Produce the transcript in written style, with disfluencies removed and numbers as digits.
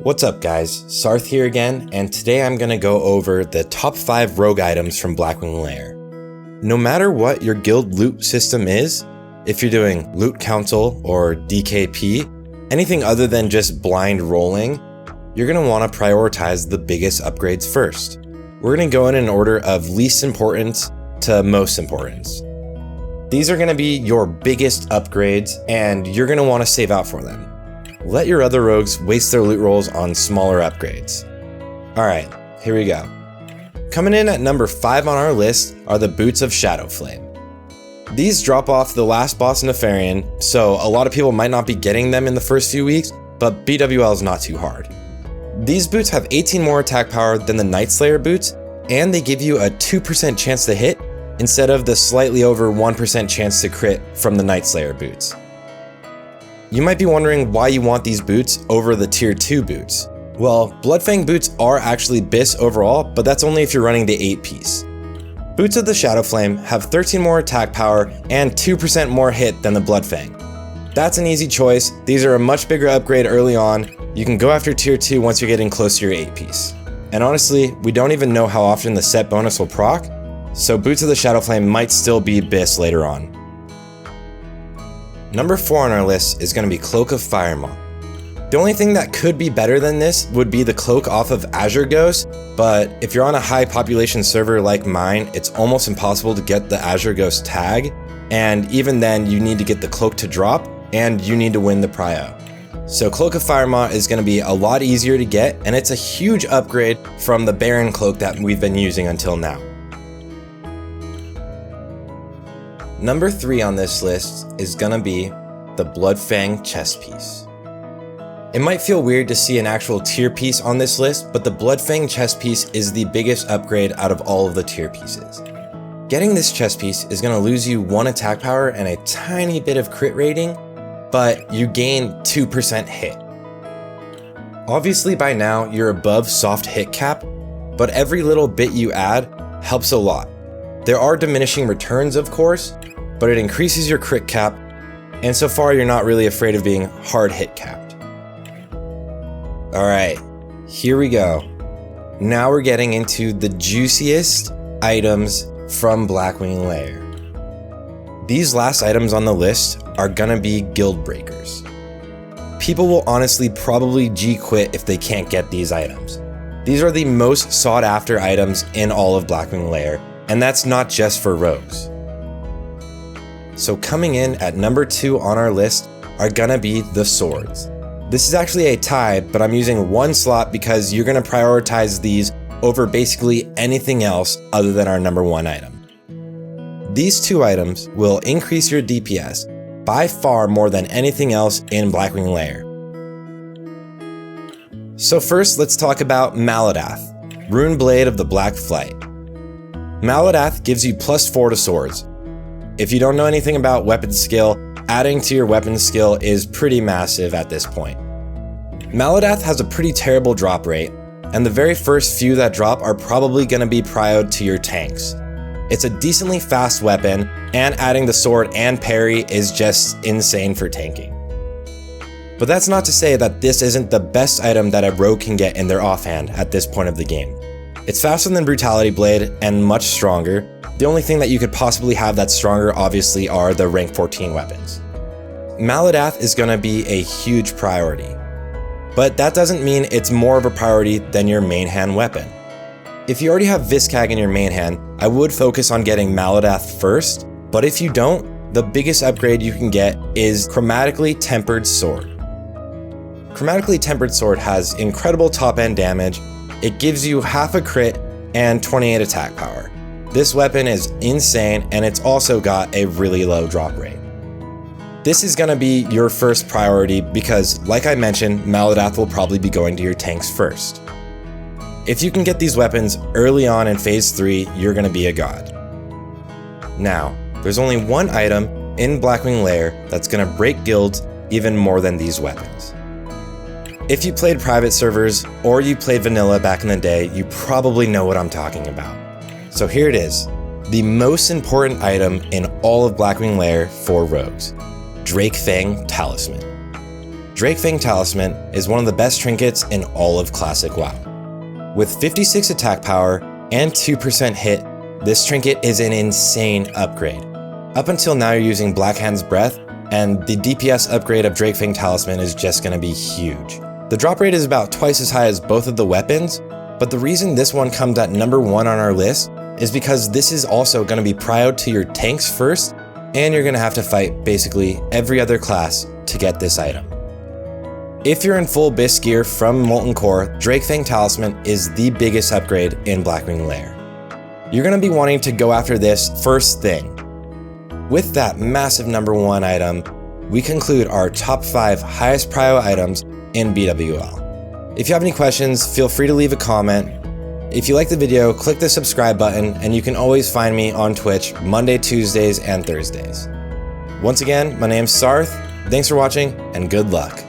What's up guys, Sarthe here again, and today I'm gonna go over the top 5 rogue items from Blackwing Lair. No matter what your guild loot system is, if you're doing loot council or DKP, anything other than just blind rolling, you're gonna wanna prioritize the biggest upgrades first. We're gonna go in an order of least importance to most importance. These are gonna be your biggest upgrades, and you're gonna wanna save out for them. Let your other rogues waste their loot rolls on smaller upgrades. Alright, here we go. Coming in at number 5 on our list are the Boots of Shadowflame. These drop off the last boss in Nefarian, so a lot of people might not be getting them in the first few weeks, but BWL is not too hard. These boots have 18 more attack power than the Night Slayer boots, and they give you a 2% chance to hit instead of the slightly over 1% chance to crit from the Night Slayer boots. You might be wondering why you want these boots over the tier 2 boots. Well, Bloodfang boots are actually BIS overall, but that's only if you're running the 8-piece. Boots of the Shadowflame have 13 more attack power and 2% more hit than the Bloodfang. That's an easy choice. These are a much bigger upgrade early on. You can go after tier 2 once you're getting close to your 8-piece. And honestly, we don't even know how often the set bonus will proc, so Boots of the Shadowflame might still be BIS later on. Number 4 on our list is going to be Cloak of firema. The only thing that could be better than this would be the cloak off of Azure Ghost, but if you're on a high population server like mine, it's almost impossible to get the Azure Ghost tag, and even then you need to get the cloak to drop, and you need to win the prio. So Cloak of firema is going to be a lot easier to get, and it's a huge upgrade from the Baron cloak that we've been using until now. Number 3 on this list is gonna be the Bloodfang chestpiece. It might feel weird to see an actual tier piece on this list, but the Bloodfang chestpiece is the biggest upgrade out of all of the tier pieces. Getting this chestpiece is gonna lose you 1 attack power and a tiny bit of crit rating, but you gain 2% hit. Obviously by now you're above soft hit cap, but every little bit you add helps a lot. There are diminishing returns of course, but it increases your crit cap, and so far you're not really afraid of being hard hit capped. Alright, here we go. Now we're getting into the juiciest items from Blackwing Lair. These last items on the list are gonna be guild breakers. People will honestly probably G-quit if they can't get these items. These are the most sought after items in all of Blackwing Lair, and that's not just for rogues. So coming in at number 2 on our list are gonna be the swords. This is actually a tie, but I'm using 1 slot because you're gonna prioritize these over basically anything else other than our number 1 item. These 2 items will increase your DPS by far more than anything else in Blackwing Lair. So first, let's talk about Maladath, Rune Blade of the Black Flight. Maladath gives you +4 to swords. If you don't know anything about weapon skill, adding to your weapon skill is pretty massive at this point. Maladath has a pretty terrible drop rate, and the very first few that drop are probably going to be prioed to your tanks. It's a decently fast weapon, and adding the sword and parry is just insane for tanking. But that's not to say that this isn't the best item that a rogue can get in their offhand at this point of the game. It's faster than Brutality Blade and much stronger. The only thing that you could possibly have that's stronger obviously are the rank 14 weapons. Maladath is going to be a huge priority, but that doesn't mean it's more of a priority than your main hand weapon. If you already have Viscag in your main hand, I would focus on getting Maladath first, but if you don't, the biggest upgrade you can get is Chromatically Tempered Sword. Chromatically Tempered Sword has incredible top end damage, it gives you half a crit and 28 attack power. This weapon is insane, and it's also got a really low drop rate. This is gonna be your first priority because, like I mentioned, Maladath will probably be going to your tanks first. If you can get these weapons early on in phase 3, you're gonna be a god. Now, there's only 1 item in Blackwing Lair that's gonna break guilds even more than these weapons. If you played private servers, or you played vanilla back in the day, you probably know what I'm talking about. So here it is, the most important item in all of Blackwing Lair for rogues, Fang Talisman. Bloodfang Talisman is one of the best trinkets in all of Classic WoW. With 56 attack power and 2% hit, this trinket is an insane upgrade. Up until now you're using Blackhand's Breath, and the DPS upgrade of Bloodfang Talisman is just going to be huge. The drop rate is about twice as high as both of the weapons, but the reason this one comes at number 1 on our list is because this is also going to be prioed to your tanks first, and you're going to have to fight basically every other class to get this item. If you're in full Abyss gear from Molten Core, Bloodfang Talisman is the biggest upgrade in Blackwing Lair. You're going to be wanting to go after this first thing. With that massive number 1 item, we conclude our top 5 highest prio items in BWL. If you have any questions, feel free to leave a comment. If you like the video, click the subscribe button, and you can always find me on Twitch Monday, Tuesdays, and Thursdays. Once again, my name's Sarthe, thanks for watching, and good luck.